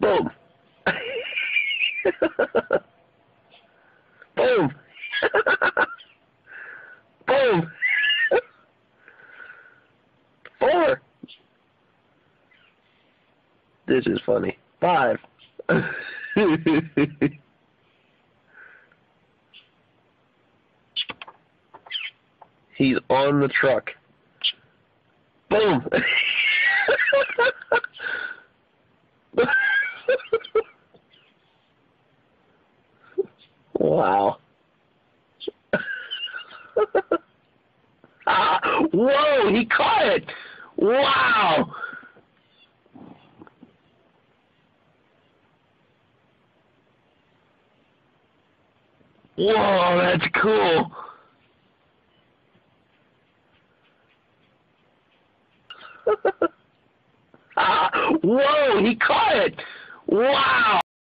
Boom. Boom. Boom. 4. This is funny. 5. He's on the truck. Boom. Wow. Whoa, he caught it. Wow. Whoa, that's cool. Whoa, he caught it. Wow.